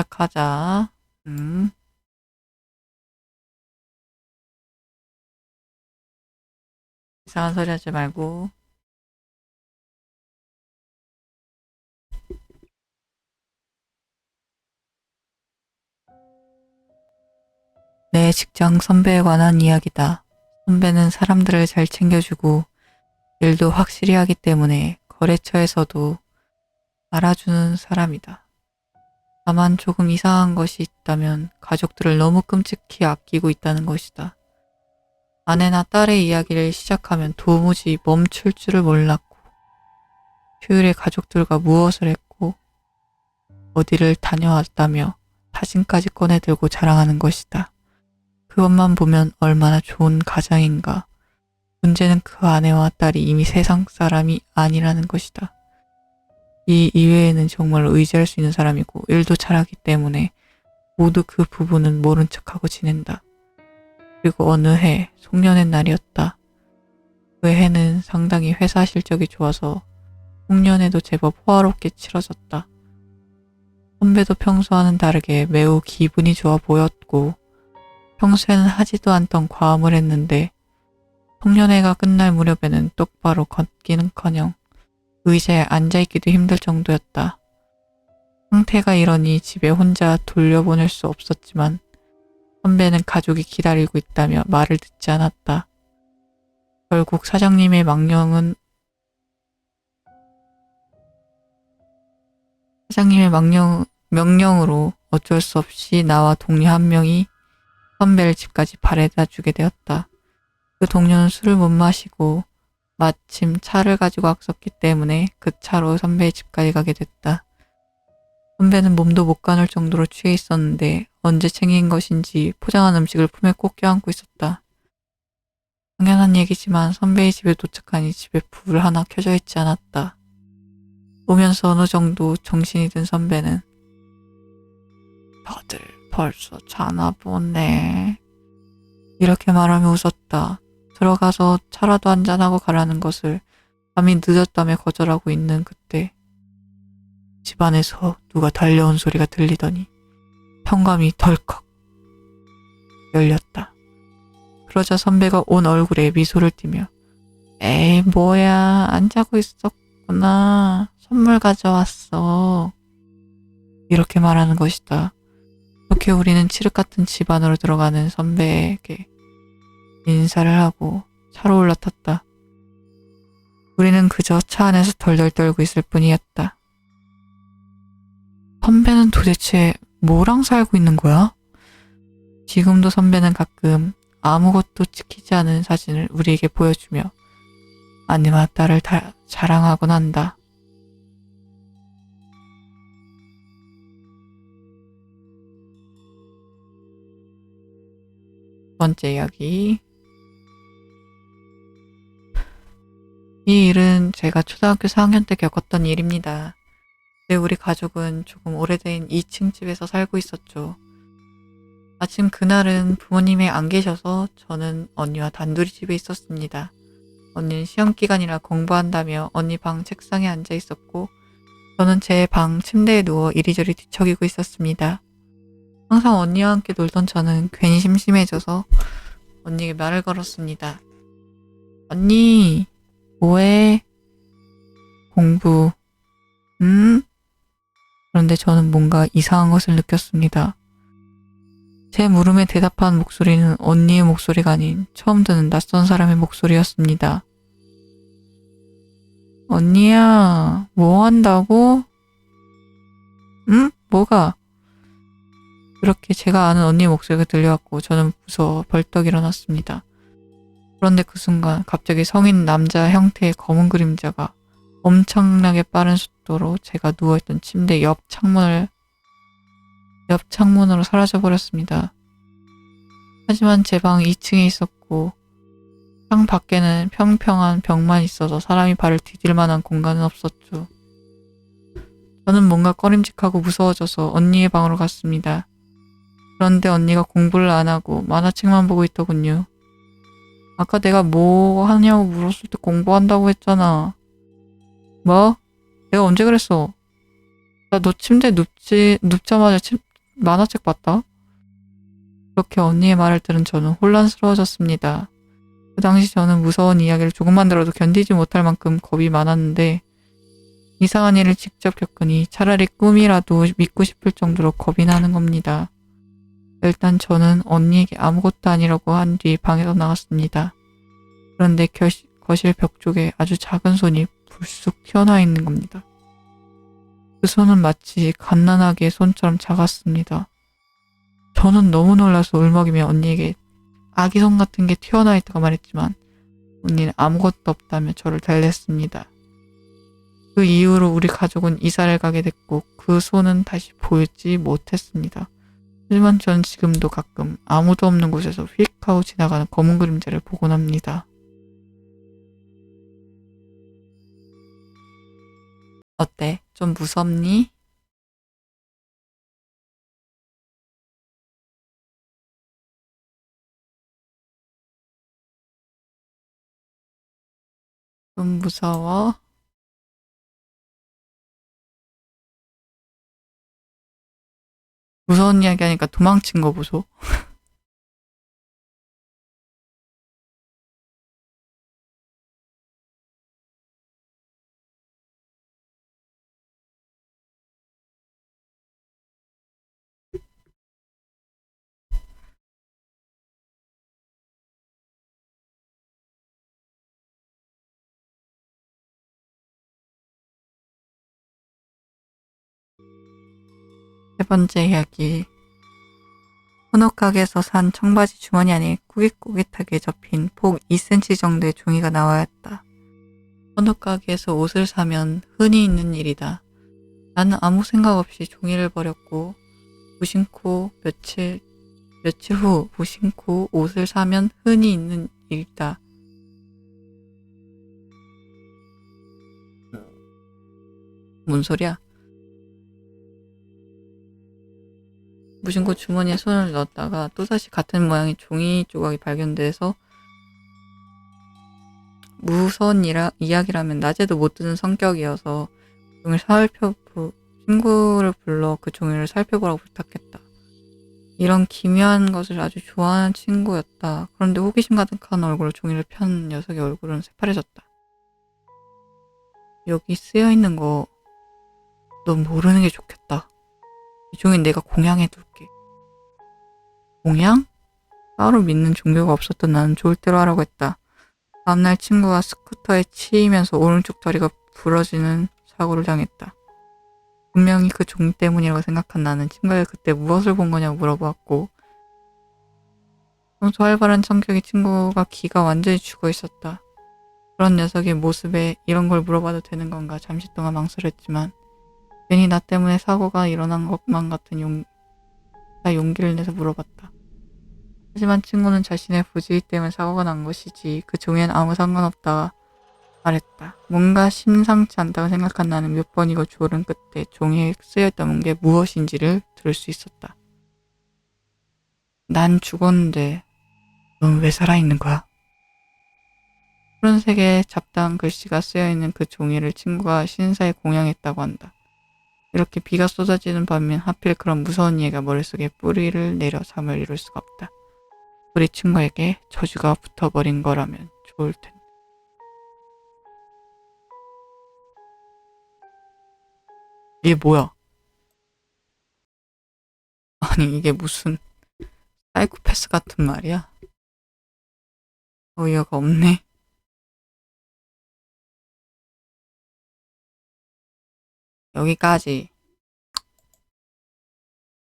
시작하자. 음. 이상한 소리 하지 말고. 내 직장 선배에 관한 이야기다. 선배는 사람들을 잘 챙겨주고 일도 확실히 하기 때문에 거래처에서도 알아주는 사람이다. 다만 조금 이상한 것이 있다면 가족들을 너무 끔찍히 아끼고 있다는 것이다. 아내나 딸의 이야기를 시작하면 도무지 멈출 줄을 몰랐고 휴일에 가족들과 무엇을 했고 어디를 다녀왔다며 사진까지 꺼내들고 자랑하는 것이다. 그것만 보면 얼마나 좋은 가장인가. 문제는 그 아내와 딸이 이미 세상 사람이 아니라는 것이다. 이 이외에는 정말 의지할 수 있는 사람이고 일도 잘하기 때문에 모두 그 부분은 모른 척하고 지낸다. 그리고 어느 해 송년회 날이었다. 그 해는 상당히 회사 실적이 좋아서 송년회도 제법 호화롭게 치러졌다. 선배도 평소와는 다르게 매우 기분이 좋아 보였고 평소에는 하지도 않던 과음을 했는데 송년회가 끝날 무렵에는 똑바로 걷기는커녕 의자에 앉아있기도 힘들 정도였다. 상태가 이러니 집에 혼자 돌려보낼 수 없었지만 선배는 가족이 기다리고 있다며 말을 듣지 않았다. 결국 사장님의 명령으로 어쩔 수 없이 나와 동료 한 명이 선배를 집까지 바래다 주게 되었다. 그 동료는 술을 못 마시고 마침 차를 가지고 왔었기 때문에 그 차로 선배의 집까지 가게 됐다. 선배는 몸도 못 가눌 정도로 취해 있었는데 언제 챙긴 것인지 포장한 음식을 품에 꼭 껴안고 있었다. 당연한 얘기지만 선배의 집에 도착하니 집에 불 하나 켜져 있지 않았다. 보면서 어느 정도 정신이 든 선배는 다들 벌써 자나 보네. 이렇게 말하며 웃었다. 들어가서 차라도 한잔하고 가라는 것을 밤이 늦었다며 거절하고 있는 그때 집안에서 누가 달려온 소리가 들리더니 현관이 덜컥 열렸다. 그러자 선배가 온 얼굴에 미소를 띠며 에이 뭐야 안 자고 있었구나. 선물 가져왔어. 이렇게 말하는 것이다. 그렇게 우리는 칠흑 같은 집 안으로 들어가는 선배에게 인사를 하고 차로 올라탔다. 우리는 그저 차 안에서 덜덜 떨고 있을 뿐이었다. 선배는 도대체 뭐랑 살고 있는 거야? 지금도 선배는 가끔 아무것도 찍히지 않은 사진을 우리에게 보여주며 아내와 딸을 자랑하곤 한다. 두 번째 이야기. 이 일은 제가 초등학교 4학년 때 겪었던 일입니다. 그때 우리 가족은 조금 오래된 2층 집에서 살고 있었죠. 마침 그날은 부모님이 안 계셔서 저는 언니와 단둘이 집에 있었습니다. 언니는 시험 기간이라 공부한다며 언니 방 책상에 앉아 있었고 저는 제 방 침대에 누워 이리저리 뒤척이고 있었습니다. 항상 언니와 함께 놀던 저는 괜히 심심해져서 언니에게 말을 걸었습니다. 언니, 뭐해? 공부. 응? 그런데 저는 뭔가 이상한 것을 느꼈습니다. 제 물음에 대답한 목소리는 언니의 목소리가 아닌 처음 듣는 낯선 사람의 목소리였습니다. 언니야, 뭐 한다고? 응? 뭐가? 그렇게 제가 아는 언니의 목소리가 들려왔고 저는 무서워 벌떡 일어났습니다. 그런데 그 순간 갑자기 성인 남자 형태의 검은 그림자가 엄청나게 빠른 속도로 제가 누워있던 침대 옆 창문으로 사라져버렸습니다. 하지만 제 방 2층에 있었고 창 밖에는 평평한 벽만 있어서 사람이 발을 디딜 만한 공간은 없었죠. 저는 뭔가 꺼림직하고 무서워져서 언니의 방으로 갔습니다. 그런데 언니가 공부를 안 하고 만화책만 보고 있더군요. 아까 내가 뭐 하냐고 물었을 때 공부한다고 했잖아. 뭐? 내가 언제 그랬어? 나 너 침대에 눕자마자 만화책 봤다? 그렇게 언니의 말을 들은 저는 혼란스러워졌습니다. 그 당시 저는 무서운 이야기를 조금만 들어도 견디지 못할 만큼 겁이 많았는데 이상한 일을 직접 겪으니 차라리 꿈이라도 믿고 싶을 정도로 겁이 나는 겁니다. 일단 저는 언니에게 아무것도 아니라고 한 뒤 방에서 나갔습니다. 그런데 거실 벽 쪽에 아주 작은 손이 불쑥 튀어나와 있는 겁니다. 그 손은 마치 갓난아기의 손처럼 작았습니다. 저는 너무 놀라서 울먹이며 언니에게 아기 손 같은 게 튀어나와 있다고 말했지만 언니는 아무것도 없다며 저를 달랬습니다. 그 이후로 우리 가족은 이사를 가게 됐고 그 손은 다시 보이지 못했습니다. 하지만 전 지금도 가끔 아무도 없는 곳에서 휙 하고 지나가는 검은 그림자를 보곤 합니다. 어때? 좀 무섭니? 좀 무서워? 무서운 이야기 하니까 도망친 거 보소. 세 번째 이야기. 혼옥각에서 산 청바지 주머니 안에 꾸깃꾸깃하게 접힌 폭 2cm 정도의 종이가 나와야 했다. 혼옥가게에서 옷을 사면 흔히 있는 일이다. 나는 아무 생각 없이 종이를 버렸고 며칠 후 무심코 옷을 사면 흔히 있는 일이다. 뭔 소리야? 무심코 주머니에 손을 넣었다가 또다시 같은 모양의 종이 조각이 발견돼서 무서운 이야기라면 낮에도 못 듣는 성격이어서 친구를 불러 그 종이를 살펴보라고 부탁했다. 이런 기묘한 것을 아주 좋아하는 친구였다. 그런데 호기심 가득한 얼굴로 종이를 편 녀석의 얼굴은 새파래졌다. 여기 쓰여있는 거 넌 모르는 게 좋겠다. 이 종이는 내가 공양해 둘게. 공양? 따로 믿는 종교가 없었던 나는 좋을 대로 하라고 했다. 다음날 친구가 스쿠터에 치이면서 오른쪽 다리가 부러지는 사고를 당했다. 분명히 그 종이 때문이라고 생각한 나는 친구에게 그때 무엇을 본 거냐고 물어보았고 평소 활발한 성격의 친구가 기가 완전히 죽어 있었다. 그런 녀석의 모습에 이런 걸 물어봐도 되는 건가 잠시 동안 망설였지만 괜히 나 때문에 사고가 일어난 것만 같은 용기를 내서 물어봤다. 하지만 친구는 자신의 부주의 때문에 사고가 난 것이지 그 종이엔 아무 상관없다 말했다. 뭔가 심상치 않다고 생각한 나는 몇 번이고 조른 끝에 종이에 쓰여있던 게 무엇인지를 들을 수 있었다. 난 죽었는데 넌 왜 살아있는 거야? 푸른색의 잡다한 글씨가 쓰여있는 그 종이를 친구가 신사에 공양했다고 한다. 이렇게 비가 쏟아지는 밤이면 하필 그런 무서운 이해가 머릿속에 뿌리를 내려 잠을 이룰 수가 없다. 우리 친구에게 저주가 붙어버린 거라면 좋을 텐데. 이게 뭐야? 아니 이게 무슨 사이코패스 같은 말이야? 어이가 없네. 여기까지.